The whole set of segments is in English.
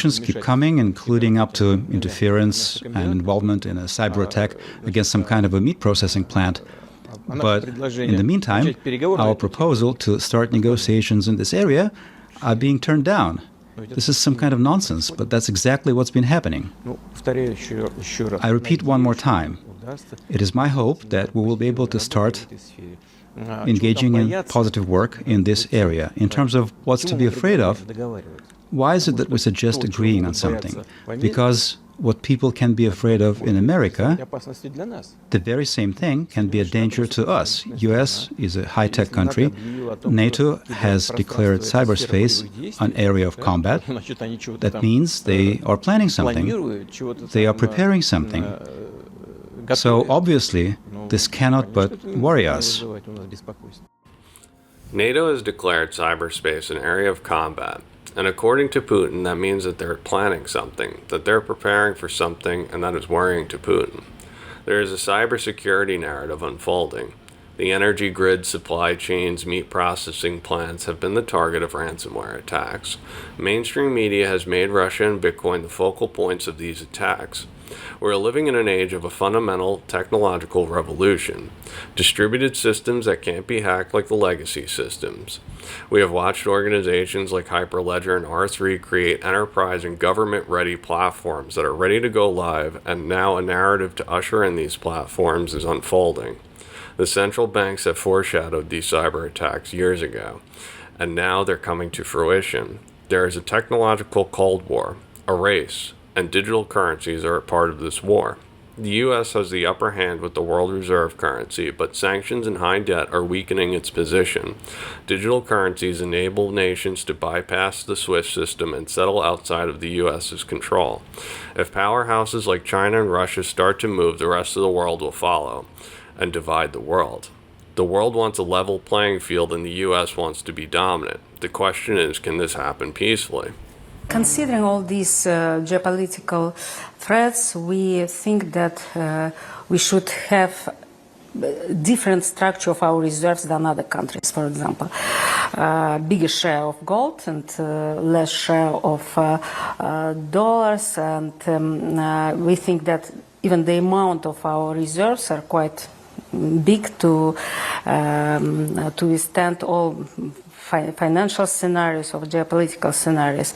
keep coming, including up to interference and involvement in a cyber attack against some kind of a meat processing plant. But in the meantime, our proposal to start negotiations in this area are being turned down. This is some kind of nonsense, but that's exactly what's been happening. I repeat one more time. It is my hope that we will be able to start engaging in positive work in this area. In terms of what's to be afraid of, why is it that we suggest agreeing on something? Because what people can be afraid of in America, the very same thing can be a danger to us. US is a high-tech country. NATO has declared cyberspace an area of combat. That means they are planning something. They are preparing something. So obviously, this cannot but worry us. NATO has declared cyberspace an area of combat. And according to Putin, that means that they're planning something, that they're preparing for something, and that is worrying to Putin. There is a cybersecurity narrative unfolding. The energy grid, supply chains, meat processing plants have been the target of ransomware attacks. Mainstream media has made Russia and Bitcoin the focal points of these attacks. We're living in an age of a fundamental technological revolution. Distributed systems that can't be hacked like the legacy systems. We have watched organizations like Hyperledger and R3 create enterprise and government-ready platforms that are ready to go live, and now a narrative to usher in these platforms is unfolding. The central banks have foreshadowed these cyber attacks years ago, and now they're coming to fruition. There is a technological Cold War, a race, and digital currencies are a part of this war. The U.S. has the upper hand with the world reserve currency, but sanctions and high debt are weakening its position. Digital currencies enable nations to bypass the SWIFT system and settle outside of the U.S.'s control. If powerhouses like China and Russia start to move, the rest of the world will follow and divide the world. The world wants a level playing field and the U.S. wants to be dominant. The question is, can this happen peacefully? Considering all these geopolitical threats, we think that we should have different structure of our reserves than other countries, for example. Bigger share of gold and less share of dollars, and we think that even the amount of our reserves are quite big to withstand all financial scenarios or geopolitical scenarios.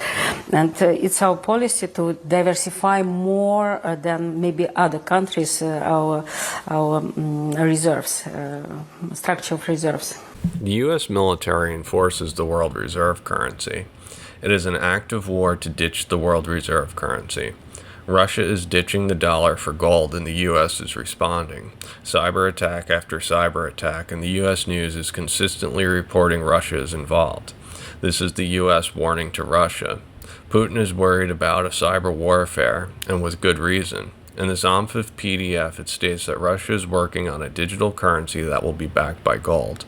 And it's our policy to diversify more than maybe other countries our reserves, structure of reserves. The U.S. military enforces the world reserve currency. It is an active war to ditch the world reserve currency. Russia is ditching the dollar for gold, and the U.S. is responding. Cyber attack after cyber attack, and the U.S. news is consistently reporting Russia is involved. This is the U.S. warning to Russia. Putin is worried about a cyber warfare, and with good reason. In this OMFIF PDF, it states that Russia is working on a digital currency that will be backed by gold.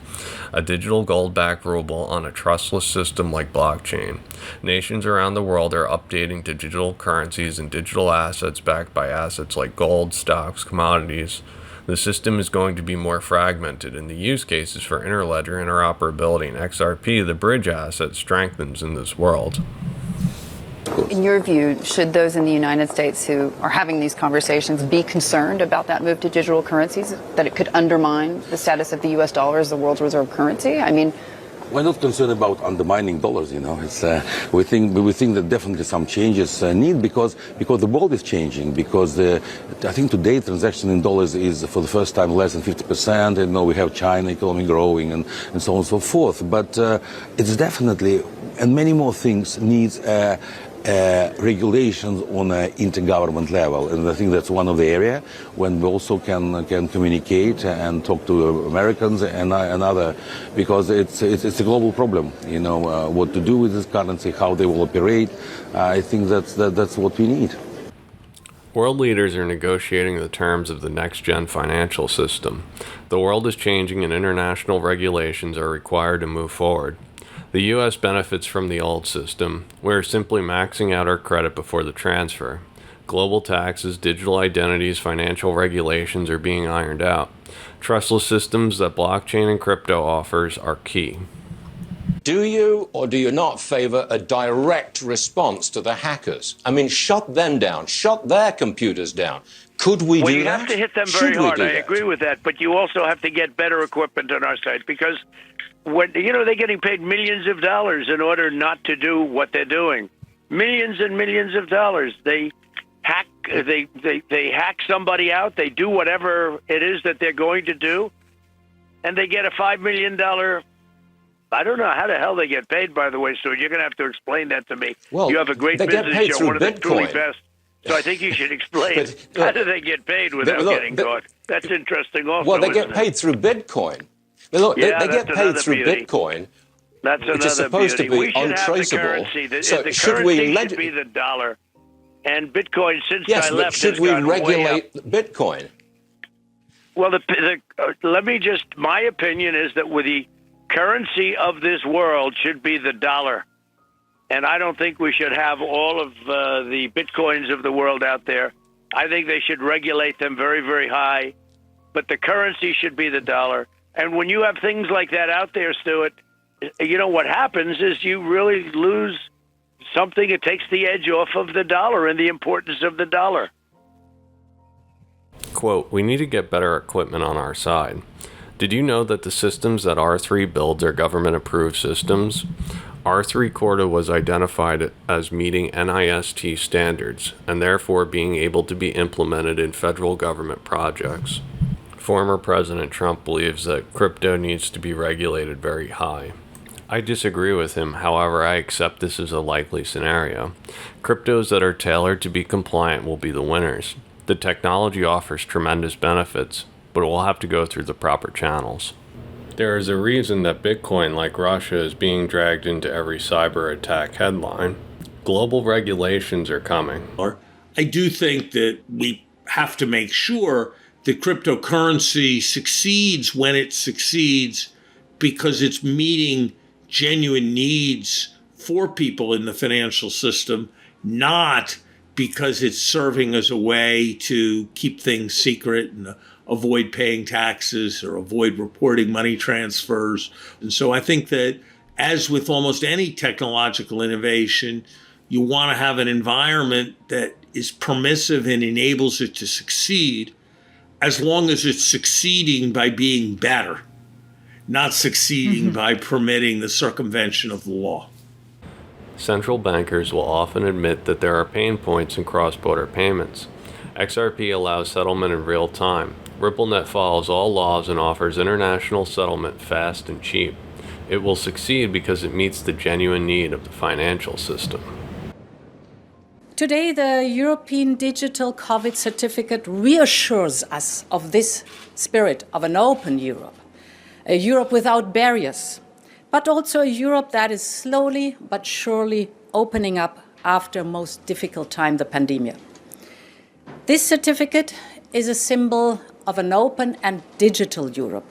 A digital gold-backed ruble on a trustless system like blockchain. Nations around the world are updating to digital currencies and digital assets backed by assets like gold, stocks, commodities. The system is going to be more fragmented, and the use cases for interledger interoperability and XRP, the bridge asset, strengthens in this world. In your view, should those in the United States who are having these conversations be concerned about that move to digital currencies, that it could undermine the status of the U.S. dollar as the world's reserve currency? I mean, we're not concerned about undermining dollars. It's we think that definitely some changes need because the world is changing. Because I think today transaction in dollars is for the first time less than 50%. And we have China economy growing and so on and so forth. But it's definitely, and many more things needs regulations on an intergovernment level, and I think that's one of the areas when we also can communicate and talk to Americans and other, because it's a global problem. What to do with this currency, how they will operate. I think that's what we need. World leaders are negotiating the terms of the next-gen financial system. The world is changing and international regulations are required to move forward. The U.S. benefits from the old system. We're simply maxing out our credit before the transfer. Global taxes, digital identities, financial regulations are being ironed out. Trustless systems that blockchain and crypto offers are key. Do you or do you not favor a direct response to the hackers? I mean, shut them down, shut their computers down. Could we do that? Well, you have to hit them very hard. I agree with that. But you also have to get better equipment on our side because, they're getting paid millions of dollars in order not to do what they're doing. Millions and millions of dollars. They hack. They hack somebody out. They do whatever it is that they're going to do, and they get a $5 million. I don't know how the hell they get paid, by the way, Stuart. You're going to have to explain that to me. Well, you have a great business show, one of the truly best. So I think you should explain how do they get paid without getting caught. That's interesting also. Well, they get paid through Bitcoin. Look, they get paid through Bitcoin, which is supposed to be untraceable. So should we be the dollar? And Bitcoin, since I left, should we regulate Bitcoin? Well, my opinion is that with the currency of this world should be the dollar. And I don't think we should have all of the Bitcoins of the world out there. I think they should regulate them very, very high. But the currency should be the dollar. And when you have things like that out there, Stuart, what happens is you really lose something. It takes the edge off of the dollar and the importance of the dollar. Quote, we need to get better equipment on our side. Did you know that the systems that R3 builds are government-approved systems? R3 Corda was identified as meeting NIST standards and therefore being able to be implemented in federal government projects. Former President Trump believes that crypto needs to be regulated very high. I disagree with him, however, I accept this as a likely scenario. Cryptos that are tailored to be compliant will be the winners. The technology offers tremendous benefits, but it will have to go through the proper channels. There is a reason that Bitcoin, like Russia, is being dragged into every cyber attack headline. Global regulations are coming. I do think that we have to make sure that cryptocurrency succeeds when it succeeds because it's meeting genuine needs for people in the financial system, not because it's serving as a way to keep things secret and avoid paying taxes or avoid reporting money transfers. And so I think that, as with almost any technological innovation, you want to have an environment that is permissive and enables it to succeed, as long as it's succeeding by being better, not succeeding by permitting the circumvention of the law. Central bankers will often admit that there are pain points in cross-border payments. XRP allows settlement in real time. RippleNet follows all laws and offers international settlement fast and cheap. It will succeed because it meets the genuine need of the financial system. Today, the European Digital COVID Certificate reassures us of this spirit of an open Europe, a Europe without barriers, but also a Europe that is slowly but surely opening up after a most difficult time, the pandemic. This certificate is a symbol of an open and digital Europe.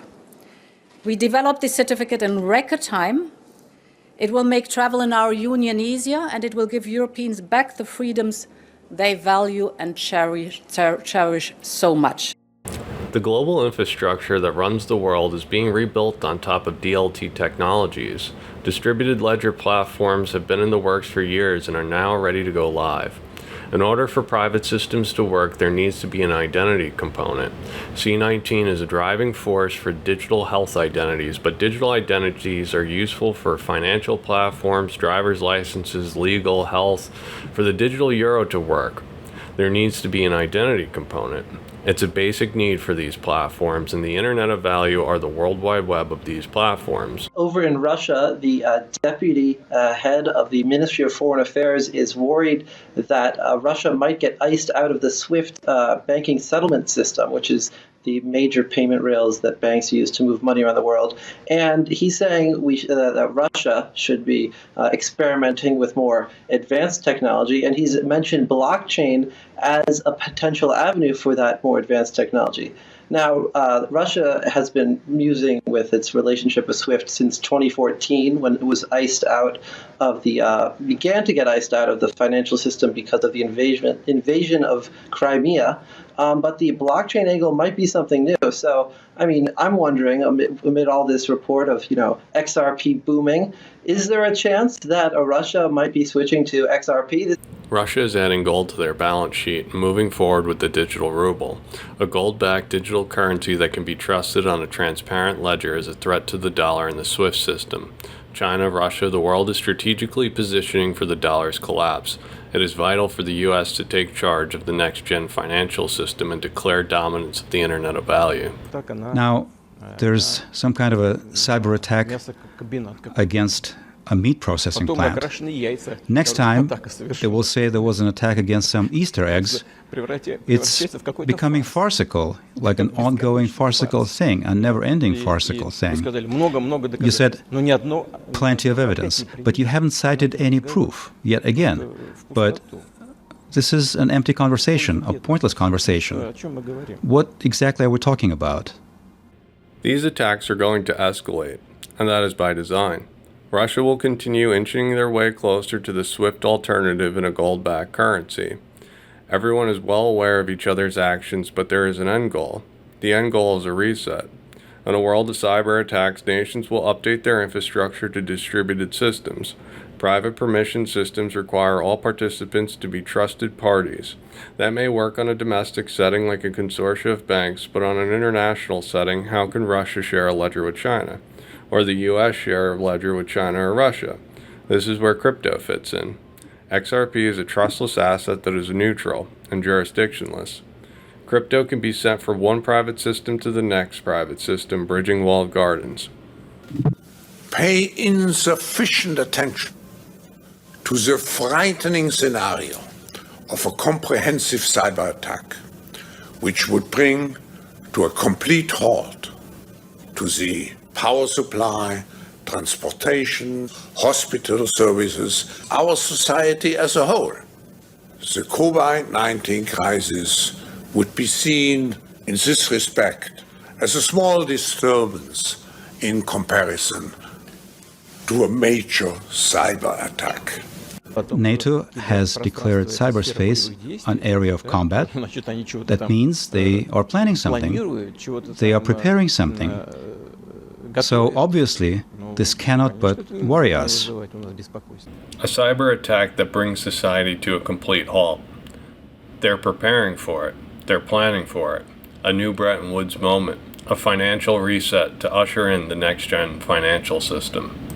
We developed this certificate in record time. It will make travel in our union easier, and it will give Europeans back the freedoms they value and cherish so much. The global infrastructure that runs the world is being rebuilt on top of DLT technologies. Distributed ledger platforms have been in the works for years and are now ready to go live. In order for private systems to work, there needs to be an identity component. C19 is a driving force for digital health identities, but digital identities are useful for financial platforms, driver's licenses, legal, health. For the digital euro to work, there needs to be an identity component. It's a basic need for these platforms, and the Internet of Value are the World Wide Web of these platforms. Over in Russia, the deputy head of the Ministry of Foreign Affairs is worried that Russia might get iced out of the SWIFT banking settlement system, which is the major payment rails that banks use to move money around the world. And he's saying that Russia should be experimenting with more advanced technology. And he's mentioned blockchain as a potential avenue for that more advanced technology. Now, Russia has been musing with its relationship with SWIFT since 2014, when it was began to get iced out of the financial system because of the invasion of Crimea. But the blockchain angle might be something new. So, I mean, I'm wondering, amid all this report of, XRP booming, is there a chance that Russia might be switching to XRP? Russia is adding gold to their balance sheet and moving forward with the digital ruble. A gold-backed digital currency that can be trusted on a transparent ledger is a threat to the dollar and the SWIFT system. China, Russia, the world is strategically positioning for the dollar's collapse. It is vital for the U.S. to take charge of the next-gen financial system and declare dominance of the Internet of Value. Now, there's some kind of a cyber attack against a meat processing plant. Next time, they will say there was an attack against some Easter eggs. It's becoming farcical, like an ongoing farcical thing, a never-ending farcical thing. You said plenty of evidence, but you haven't cited any proof, yet again. But this is an empty conversation, a pointless conversation. What exactly are we talking about? These attacks are going to escalate, and that is by design. Russia will continue inching their way closer to the SWIFT alternative in a gold-backed currency. Everyone is well aware of each other's actions, but there is an end goal. The end goal is a reset. In a world of cyber attacks, nations will update their infrastructure to distributed systems. Private permission systems require all participants to be trusted parties. That may work on a domestic setting like a consortium of banks, but on an international setting, how can Russia share a ledger with China? Or the U.S. share a ledger with China or Russia? This is where crypto fits in. XRP is a trustless asset that is neutral and jurisdictionless. Crypto can be sent from one private system to the next private system, bridging walled gardens. Pay insufficient attention to the frightening scenario of a comprehensive cyber attack, which would bring to a complete halt to the power supply, transportation, hospital services, our society as a whole. The COVID-19 crisis would be seen in this respect as a small disturbance in comparison to a major cyber attack. NATO has declared cyberspace an area of combat. That means they are planning something. They are preparing something. So obviously, this cannot but worry us. A cyber attack that brings society to a complete halt. They're preparing for it. They're planning for it. A new Bretton Woods moment. A financial reset to usher in the next-gen financial system.